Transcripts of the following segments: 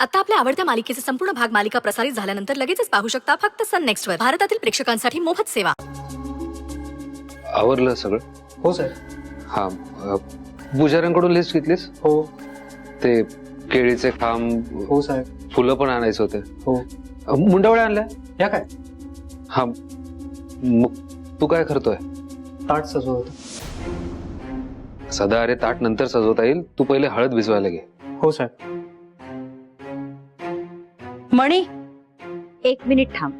आता आपल्या आवडत्या मालिकेचे संपूर्ण भाग मालिका प्रसारित झाल्यानंतर लगेचच पाहू शकता फक्त सन नेक्स्ट वर. भारतातील प्रेक्षकांसाठी मोफत सेवा. आवरलं सगळं? हो सर. हा पुजाऱ्यांकडून लिस्ट घेतलीस? हो ते केळीचे खांब, हो साहेब. फुलं पण आणायचे होते. हो. मुंडावळ्या आणल्या? या काय? हा मग तू काय करतोय? ताट सजवत. सदा अरे ताट नंतर सजवता येईल, तू पहिले हळद भिजवायला घे. हो साहेब. मणी, 1 मिनिट थांब.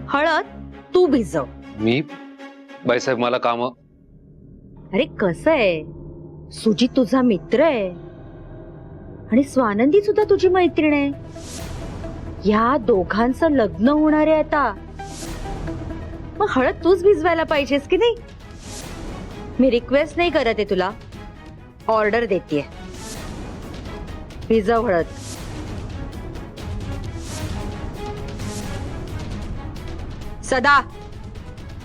हळद तू भिजव. मी? बाईसाहेब मला काम. अरे कसं आहे, सुजित तुझा मित्र आहे आणि स्वानंदी सुद्धा तुझी मैत्रीण आहे. या दोघांचं लग्न होणार आहे आता, मग हळद तूच भिजवायला पाहिजेस की नाही. मी रिक्वेस्ट नाही करत आहे तुला, ऑर्डर देते. भिजव हळद. सदा,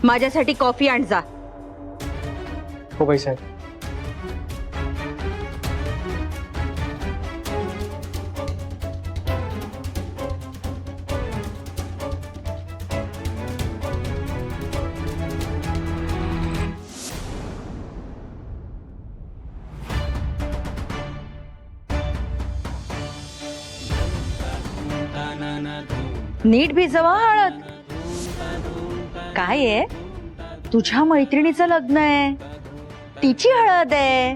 माझ्यासाठी कॉफी आण जा. हो बाईसाहेब. नीट भिजवा हळद. काय आहे, तुझ्या मैत्रिणीचं लग्न आहे, तिची हळद आहे.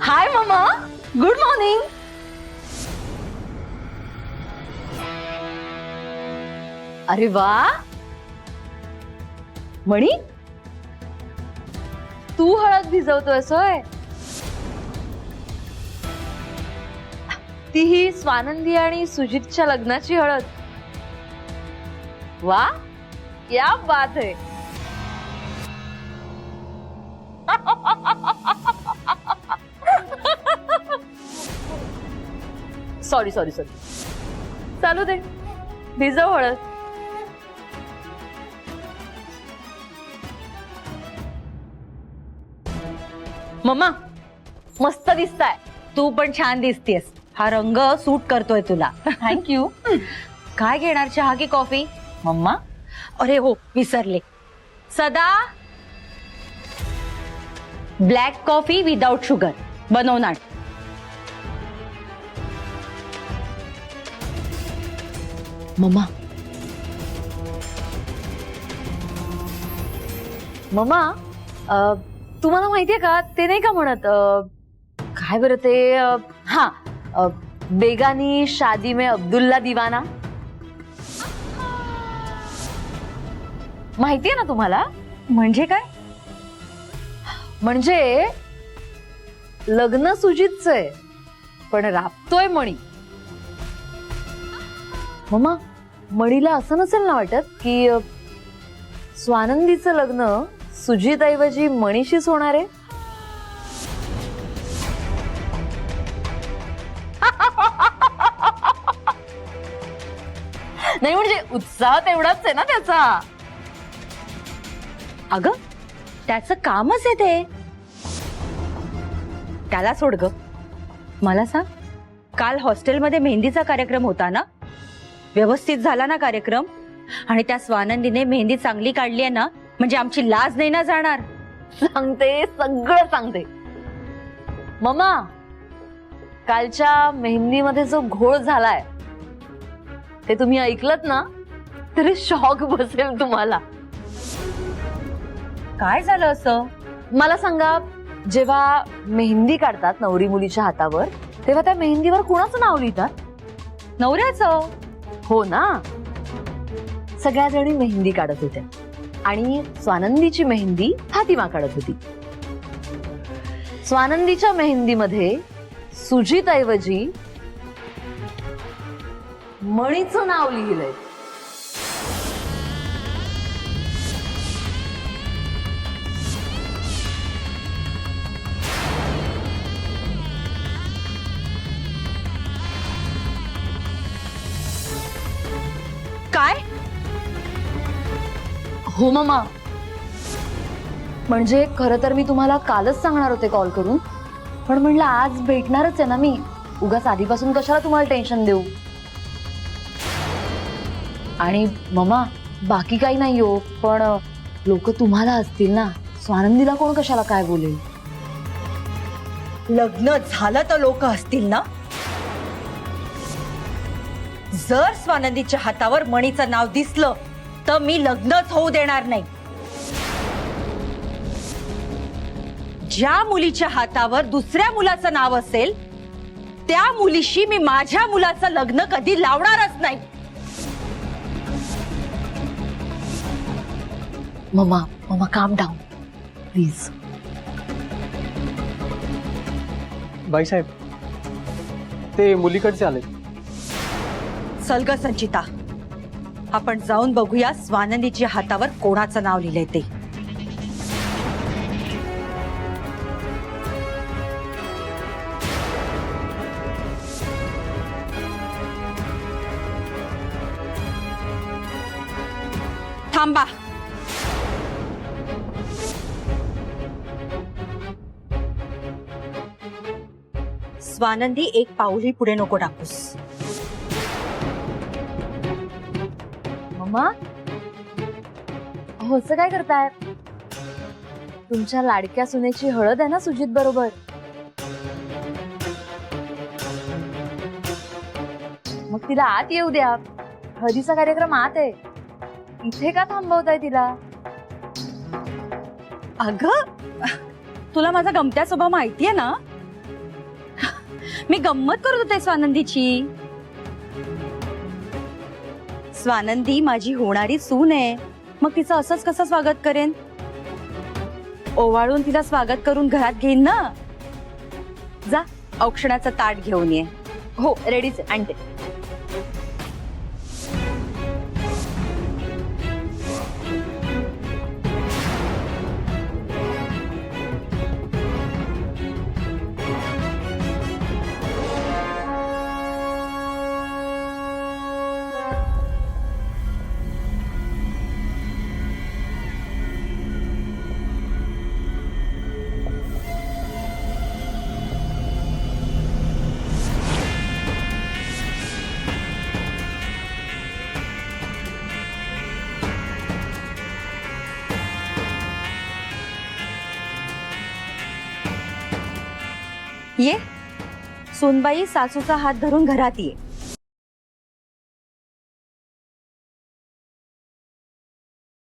हाय मम्मा, गुड मॉर्निंग. अरे वा मणी, तू हळद भिजवतोयस होय? तीही स्वानंदी आणि सुजितच्या लग्नाची हळद. वा, क्या बात है. Sorry sorry sorry. चालू दे, भिजव हळद. मम्मा, मस्त दिसताय. तू पण छान दिसतेस. हा रंग सूट करतोय तुला. थँक्यू. काय घेणार, चहा की कॉफी? मम्मा, अरे हो विसरले. सदा, ब्लॅक कॉफी विदाउट शुगर बनवणार. मम्मा, मम्मा, तुम्हाला माहितीये का, ते नाही का म्हणत, काय बरं ते, हा, बेगानी शादी में अब्दुल्ला दीवाना. माहितीये ना तुम्हाला? म्हणजे काय? म्हणजे लग्न सुजितच आहे, पण राबतोय मणी. मम्मा, मणीला असं नसेल ना वाटत की स्वानंदीचं लग्न सुजित ऐवजी मनीशीच होणार आहे? नाही म्हणजे उत्साह तेवढाच आहे ना त्याचा. अगं, त्याचं कामच आहे ते. त्याला सोड ग. मला सांग, काल हॉस्टेलमध्ये मेहंदीचा कार्यक्रम होता ना? व्यवस्थित झाला ना कार्यक्रम? आणि त्या स्वानंदीने मेहंदी चांगली काढली आहे ना, म्हणजे आमची लाज नाही ना जाणार. सांगते, सगळं सांगते. मम्मा, कालच्या मेहंदीमध्ये जो घोळ झालाय ते तुम्ही ऐकलत ना, तरी शॉक बसेल तुम्हाला. काय झालं असं? मला सांगा, जेव्हा मेहंदी काढतात नवरी मुलीच्या हातावर, तेव्हा त्या मेहंदीवर कुणाचं नाव लिहितात? नवऱ्याचं. हो ना. सगळ्या जणी मेहंदी काढत होत्या आणि स्वानंदीची मेहंदी फातिमा काढत होती. स्वानंदीच्या मेहंदीमध्ये सुजित ऐवजी मणीचं नाव लिहिलंय. हो मामा, म्हणजे खरं तर मी तुम्हाला कालच सांगणार होते कॉल करून, पण म्हणलं आज भेटणारच आहे ना मी, उगाच आधीपासून कशाला तुम्हाला टेन्शन देऊ. आणि मामा बाकी काही नाही हो, पण लोक तुम्हाला असतील ना, स्वानंदीला कोण कशाला काय बोलेल. लग्न झालं तर लोक असतील ना. जर स्वानंदीच्या हातावर मणीचं नाव दिसलं तर मी लग्नच होऊ देणार नाही. ज्या मुलीच्या हातावर दुसऱ्या मुलाचं नाव असेल त्या मुलीशी मी माझ्या मुलाचं लग्न कधी लावणारच नाही. मामा मामा काम डाऊन प्लीज. बाईसाहेब ते मुलीकडचे आले. चल ग संचिता, आपण जाऊन बघूया स्वानंदीच्या हातावर कोणाचं नाव लिहिलंय ते. थांबा. स्वानंदी एक पाऊलही पुढे नको टाकूस. मामा हो असं काय करताय. तुमच्या लाडक्या सुनेची हळद आहे ना सुजित बरोबर. मग तिला आत येऊ द्या, हळदीचा कार्यक्रम आत आहे. इथे का थांबवताय तिला. अगं तुला माझा गमत्या स्वभाव माहितीये ना. मी गंमत करत होते स्वानंदीची. स्वानंदी माझी होणारी सून आहे, मग तिचं असंच कसं स्वागत करेन. ओवाळून तिला स्वागत करून घरात घेईन ना. जा औक्षणाचं ताट घेऊन ये. हो रेडीच आहे, आणते. ये सूनबाई सासूचा हात धरून घरात ये.